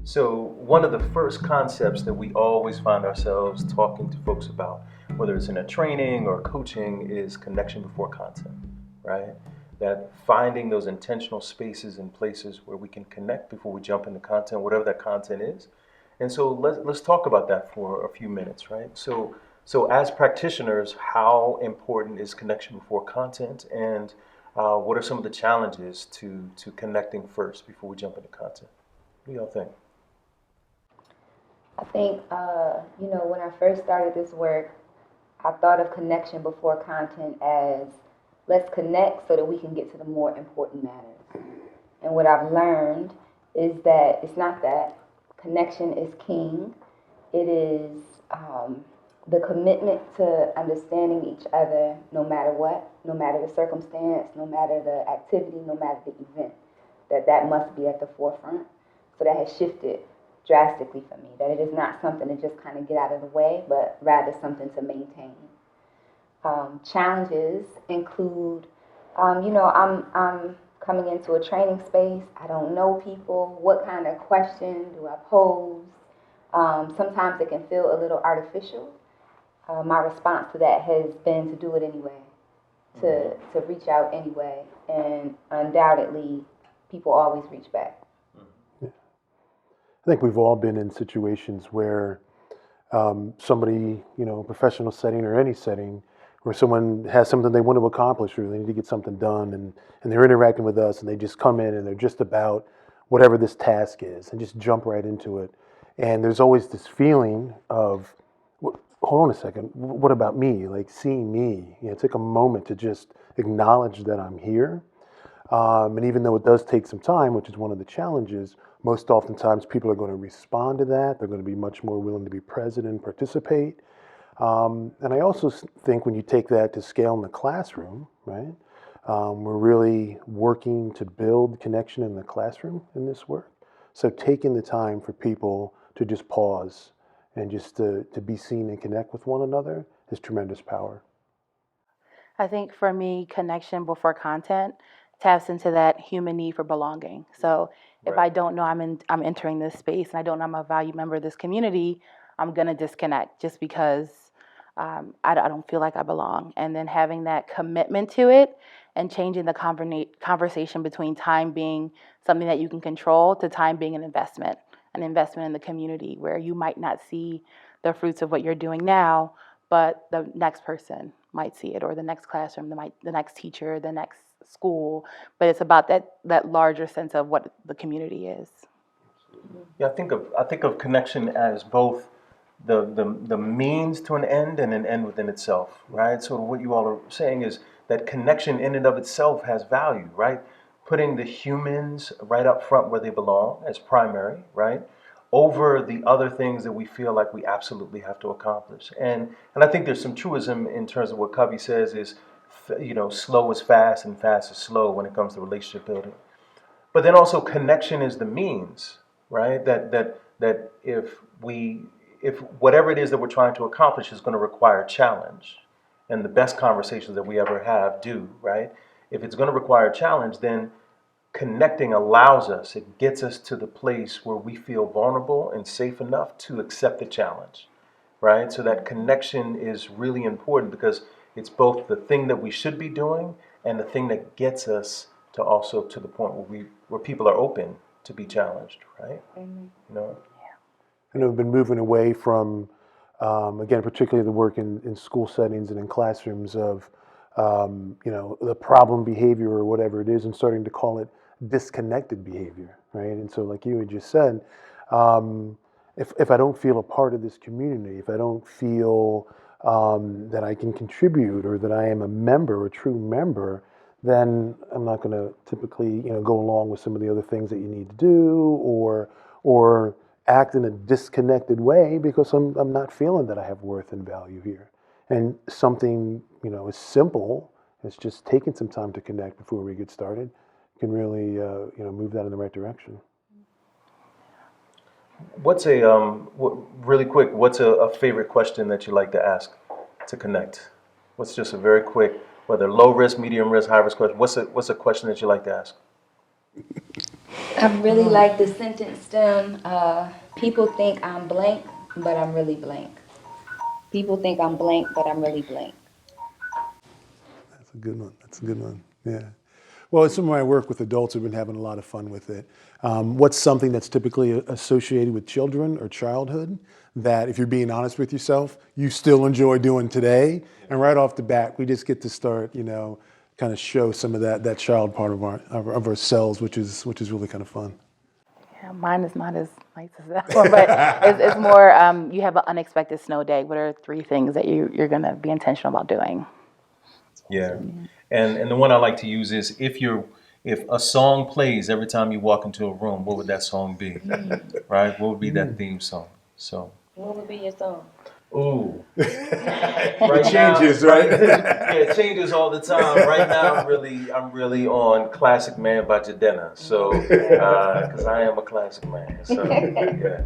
So one of the first concepts that we always find ourselves talking to folks about, whether it's in a training or coaching, is connection before content, right? That finding those intentional spaces and places where we can connect before we jump into content, whatever that content is. And so let's talk about that for a few minutes, right? So as practitioners, how important is connection before content, and what are some of the challenges to connecting first before we jump into content? What do y'all think? I think, when I first started this work, I thought of connection before content as let's connect so that we can get to the more important matters. And what I've learned is that it's not that. Connection is king. It is the commitment to understanding each other no matter what, no matter the circumstance, no matter the activity, no matter the event, that must be at the forefront. So that has shifted drastically for me, that it is not something to just kind of get out of the way, but rather something to maintain. Challenges include, I'm coming into a training space. I don't know people. What kind of question do I pose? Sometimes it can feel a little artificial. My response to that has been to do it anyway, to reach out anyway, and undoubtedly, people always reach back. I think we've all been in situations where somebody, professional setting or any setting, where someone has something they want to accomplish or they need to get something done, and they're interacting with us, and they just come in and they're just about whatever this task is and just jump right into it. And there's always this feeling of, hold on a second, what about me? Like seeing me. Take a moment to just acknowledge that I'm here. And even though it does take some time, which is one of the challenges, most oftentimes people are going to respond to that. They're going to be much more willing to be present and participate. And I also think when you take that to scale in the classroom, right, we're really working to build connection in the classroom in this work. So taking the time for people to just pause and just to be seen and connect with one another is tremendous power. I think for me, connection before content taps into that human need for belonging. So if I don't know I'm entering this space and I don't know I'm a valued member of this community, I'm gonna disconnect just because I don't feel like I belong. And then having that commitment to it and changing the conversation between time being something that you can control to time being an investment in the community where you might not see the fruits of what you're doing now, but the next person might see it, or the next classroom, the next teacher, the next school. But it's about that larger sense of what the community is. Yeah, I think of connection as both the means to an end and an end within itself, right? So what you all are saying is that connection in and of itself has value, right? Putting the humans right up front where they belong as primary, right? Over the other things that we feel like we absolutely have to accomplish. And I think there's some truism in terms of what Covey says is, slow is fast and fast is slow when it comes to relationship building. But then also connection is the means, right? That if whatever it is that we're trying to accomplish is going to require challenge, and the best conversations that we ever have do, right? If it's going to require challenge, then connecting allows us, it gets us to the place where we feel vulnerable and safe enough to accept the challenge, right? So that connection is really important because it's both the thing that we should be doing and the thing that gets us to also to the point where people are open to be challenged, right? Mm-hmm. You know? I know we've been moving away from, again, particularly the work in school settings and in classrooms of, the problem behavior or whatever it is, and starting to call it disconnected behavior, right? And so, like you had just said, if I don't feel a part of this community, if I don't feel that I can contribute or that I am a member, a true member, then I'm not going to typically, go along with some of the other things that you need to do, or act in a disconnected way because I'm not feeling that I have worth and value here. And something, as simple as just taking some time to connect before we get started can really, move that in the right direction. What's really quick, what's a favorite question that you like to ask to connect? What's just a very quick, whether low risk, medium risk, high risk question, what's a question that you like to ask? I really like the sentence stem. People think I'm blank, but I'm really blank. People think I'm blank, but I'm really blank. That's a good one. That's a good one. Yeah. Well, some of my work with adults have been having a lot of fun with it. What's something that's typically associated with children or childhood that, if you're being honest with yourself, you still enjoy doing today? And right off the bat, we just get to start, kind of show some of that child part of ourselves, which is really kind of fun. Yeah, mine is not as nice as that one, but it's more. You have an unexpected snow day. What are 3 things that you're gonna be intentional about doing? Yeah. And the one I like to use is if a song plays every time you walk into a room, what would that song be? Right? What would be that theme song? So. What would be your song? Ooh. It changes, right? Yeah, it changes all the time. Right now, I'm really on "Classic Man" by Jadena. So, because I am a classic man. So, yeah.